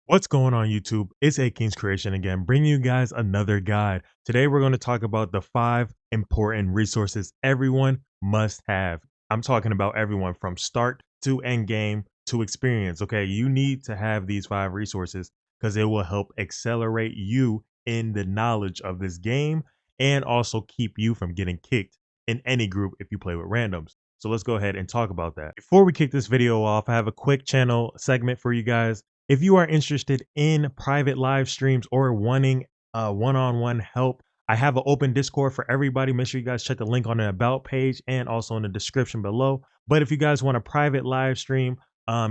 What's going on YouTube? It's AKingsCreation again, bringing you guys another guide. Today we're going to talk about the 5 important resources everyone must have. I'm talking about everyone from start to end game to experience. Okay, you need to have these 5 resources because it will help accelerate you in the knowledge of this game and also keep you from getting kicked in any group if you play with randoms. So let's go ahead and talk about that. Before we kick this video off, I have a quick channel segment for you guys. If you are interested in private live streams or wanting one-on-one help, I have an open Discord for everybody. Make sure you guys check the link on the about page and also in the description below. But if you guys want a private live stream,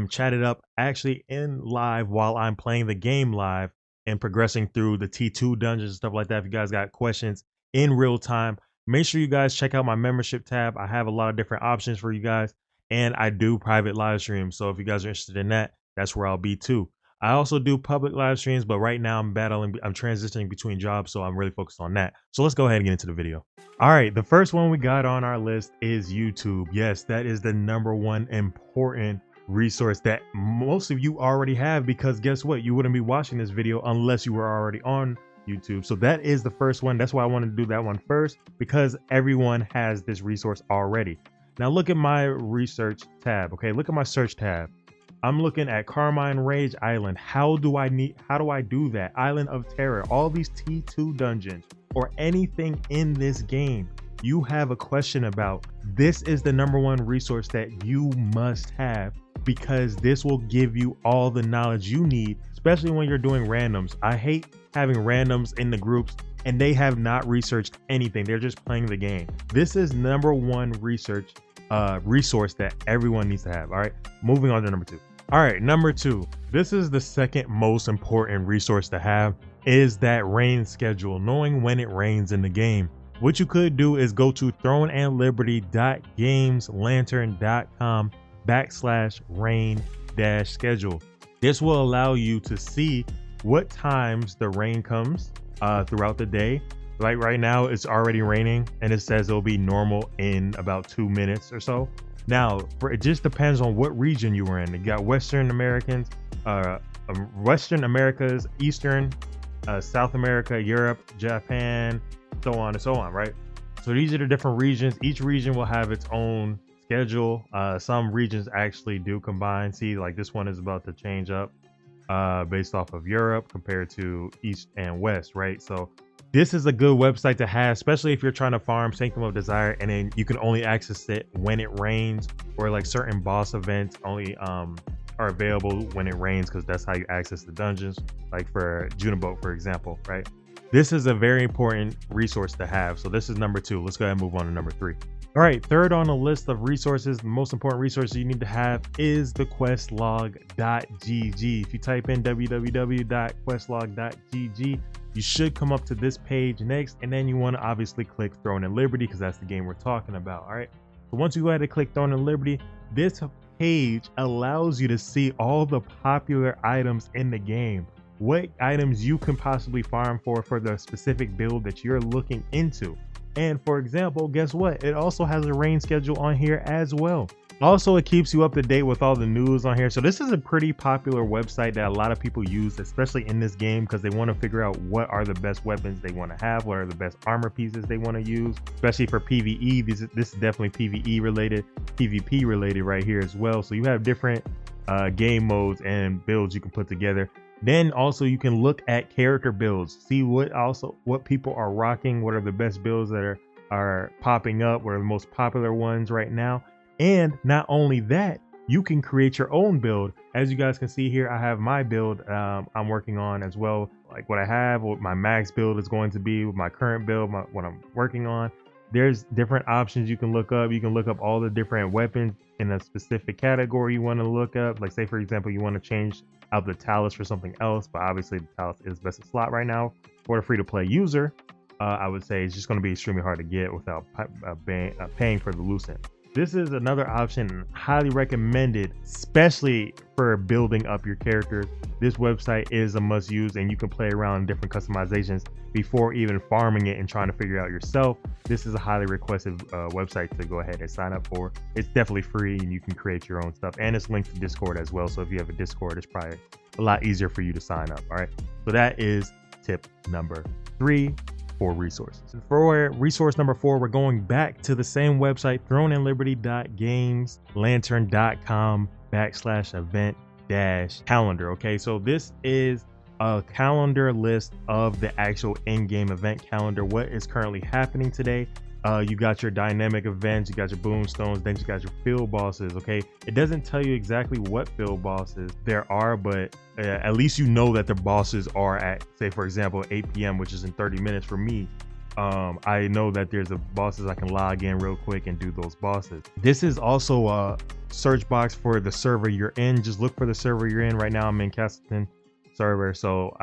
chat it up actually in live while I'm playing the game live and progressing through the T2 dungeons and stuff like that. If you guys got questions in real time, make sure you guys check out my membership tab. I have a lot of different options for you guys, and I do private live streams. So if you guys are interested in that, that's where I'll be too. I also do public live streams, but right now I'm transitioning between jobs, so I'm really focused on that. So let's go ahead and get into the video. All right, the first one we got on our list is YouTube. Yes, that is the #1 important resource that most of you already have, because guess what? You wouldn't be watching this video unless you were already on YouTube. So that is the first one. That's why I wanted to do that one first, because everyone has this resource already. Now look at my research tab. Okay, look at my search tab. I'm looking at Carmine Rage Island. How do I do that? Island of Terror, all these T2 dungeons or anything in this game you have a question about, this is the #1 resource that you must have, because this will give you all the knowledge you need, especially when you're doing randoms. I hate having randoms in the groups and they have not researched anything. They're just playing the game. This is #1 resource that everyone needs to have. All right, moving on to #2. All right, #2. This is the second most important resource to have, is that rain schedule, knowing when it rains in the game. What you could do is go to throneandliberty.gameslantern.com/rain-schedule. This will allow you to see what times the rain comes throughout the day. Like right now, it's already raining and it says it'll be normal in about 2 minutes or so. Now, it just depends on what region you were in. You got Western Americans, Western Americas, Eastern, South America, Europe, Japan, so on and so on, right? So these are the different regions. Each region will have its own schedule. Some regions actually do combine. See, like this one is about to change up based off of Europe compared to East and West, right? So this is a good website to have, especially if you're trying to farm Sanctum of Desire and then you can only access it when it rains, or like certain boss events only are available when it rains, because that's how you access the dungeons, like for Junibot, for example, right? This is a very important resource to have. So this is #2. Let's go ahead and move on to #3. All right, third on the list of resources, the most important resource you need to have is the questlog.gg. If you type in www.questlog.gg, you should come up to this page next, and then you want to obviously click Throne and Liberty, because that's the game we're talking about. All right, so once you go ahead and click Throne and Liberty, this page allows you to see all the popular items in the game, what items you can possibly farm for the specific build that you're looking into. And for example, guess what? It also has a rain schedule on here as well. Also, it keeps you up to date with all the news on here. So this is a pretty popular website that a lot of people use, especially in this game, because they want to figure out what are the best weapons they want to have, what are the best armor pieces they want to use, especially for PvE. This is definitely PvE related, PvP related right here as well. So you have different game modes and builds you can put together. Then also you can look at character builds, see what people are rocking, what are the best builds that are popping up, what are the most popular ones right now. And not only that, you can create your own build. As you guys can see here, I have my build I'm working on as well, like what I have, what my max build is going to be, with my current build, what I'm working on. There's different options you can look up. You can look up all the different weapons in a specific category you want to look up. Like say, for example, you want to change out the Talus for something else, but obviously the Talus is best in slot right now. For a free-to-play user, I would say it's just going to be extremely hard to get without paying for the Lucent. This is another option, highly recommended, especially for building up your characters. This website is a must use, and you can play around in different customizations before even farming it and trying to figure it out yourself. This is a highly requested website to go ahead and sign up for. It's definitely free, and you can create your own stuff, and it's linked to Discord as well. So if you have a Discord, it's probably a lot easier for you to sign up. All right, so that is tip number 3 for resources. For resource number 4, we're going back to the same website, throneandliberty.games/lantern.com/event-calendar. Okay, so this is a calendar list of the actual in-game event calendar, what is currently happening today. You got your dynamic events, you got your boomstones, then you got your field bosses. Okay, it doesn't tell you exactly what field bosses there are, but at least you know that the bosses are at, say for example, 8 p.m., which is in 30 minutes for me. I know that there's a bosses I can log in real quick and do those bosses. This is also a search box for the server you're in. Just look for the server you're in. Right now I'm in Castleton server, so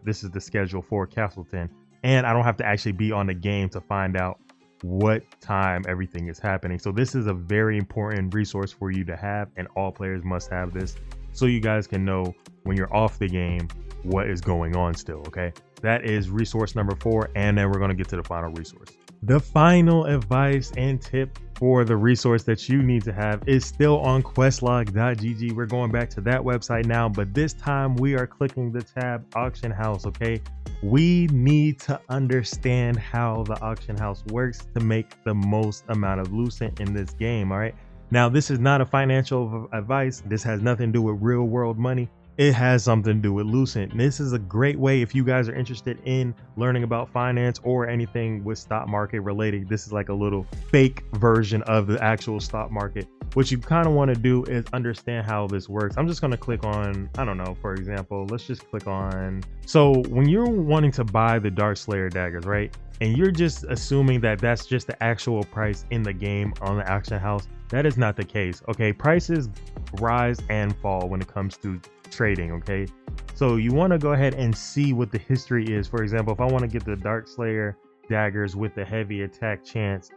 this is the schedule for Castleton, and I don't have to actually be on the game to find out what time everything is happening. So this is a very important resource for you to have, and all players must have this, so you guys can know when you're off the game what is going on still. Okay, that is resource number 4, and then we're going to get to the final resource. The final advice and tip for the resource that you need to have is still on questlog.gg. We're going back to that website now, but this time we are clicking the tab auction house. Okay, we need to understand how the auction house works to make the most amount of lucent in this game. All right, now this is not a financial advice. This has nothing to do with real world money. It has something to do with lucent. This is a great way if you guys are interested in learning about finance or anything with stock market related. This is like a little fake version of the actual stock market. What you kind of want to do is understand how this works. I'm just going to click on, I don't know, for example, let's just click on. So when you're wanting to buy the Dark Slayer daggers, right? And you're just assuming that that's just the actual price in the game on the auction house. That is not the case. Okay, prices rise and fall when it comes to trading. Okay, so you want to go ahead and see what the history is. For example, if I want to get the Dark Slayer daggers with the heavy attack chance,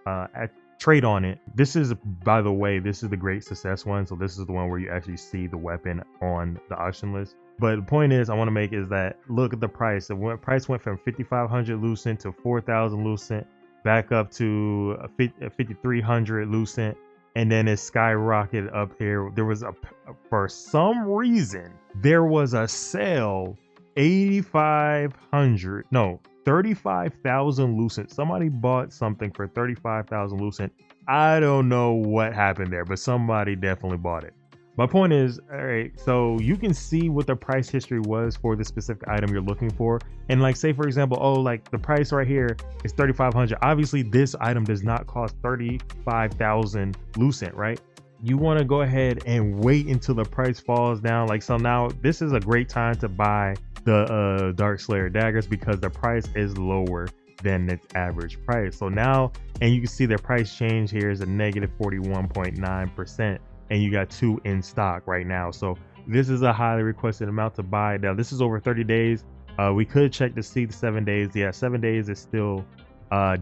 trade on it. This is, by the way, this is the great success one. So this is the one where you actually see the weapon on the auction list. But the point is I want to make is that look at the price. The price went from 5,500 lucent to 4,000 lucent, back up to 5,300 lucent, and then it skyrocketed up here. There was for some reason there was a sale, 35,000 lucent. Somebody bought something for 35,000 lucent. I don't know what happened there, but somebody definitely bought it. My point is, all right, so you can see what the price history was for the specific item you're looking for. And like, say for example, oh, like the price right here is 3,500. Obviously this item does not cost 35,000 lucent, right? You want to go ahead and wait until the price falls down. Like, so now this is a great time to buy the Dark Slayer daggers because the price is lower than its average price. So now, and you can see the price change here is a negative 41.9%. and you got 2 in stock right now. So this is a highly requested amount to buy. Now this is over 30 days. We could check to see the 7 days. Yeah, 7 days is still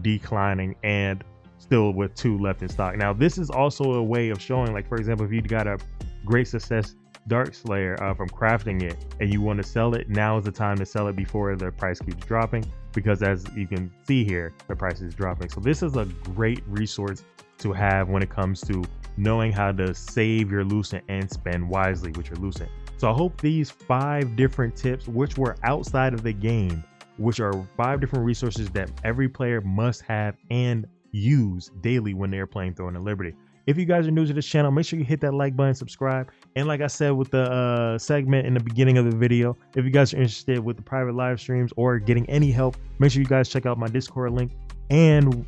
declining and still with 2 left in stock. Now this is also a way of showing, like for example, if you got a great success Dark Slayer from crafting it and you want to sell it, now is the time to sell it before the price keeps dropping, because as you can see here, the price is dropping. So this is a great resource to have when it comes to knowing how to save your lucent and spend wisely with your lucent. So I hope these 5 different tips, which were outside of the game, which are 5 different resources that every player must have and use daily when they're playing Throne and Liberty. If you guys are new to this channel, make sure you hit that like button, subscribe. And like I said with the segment in the beginning of the video, if you guys are interested with the private live streams or getting any help, make sure you guys check out my Discord link and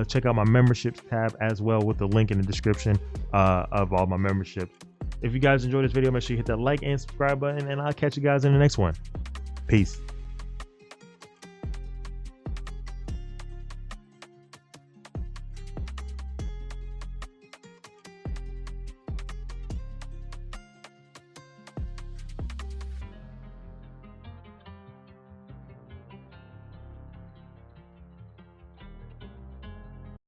check out my memberships tab as well with the link in the description of all my memberships. If you guys enjoyed this video, make sure you hit that like and subscribe button, and I'll catch you guys in the next one. Peace.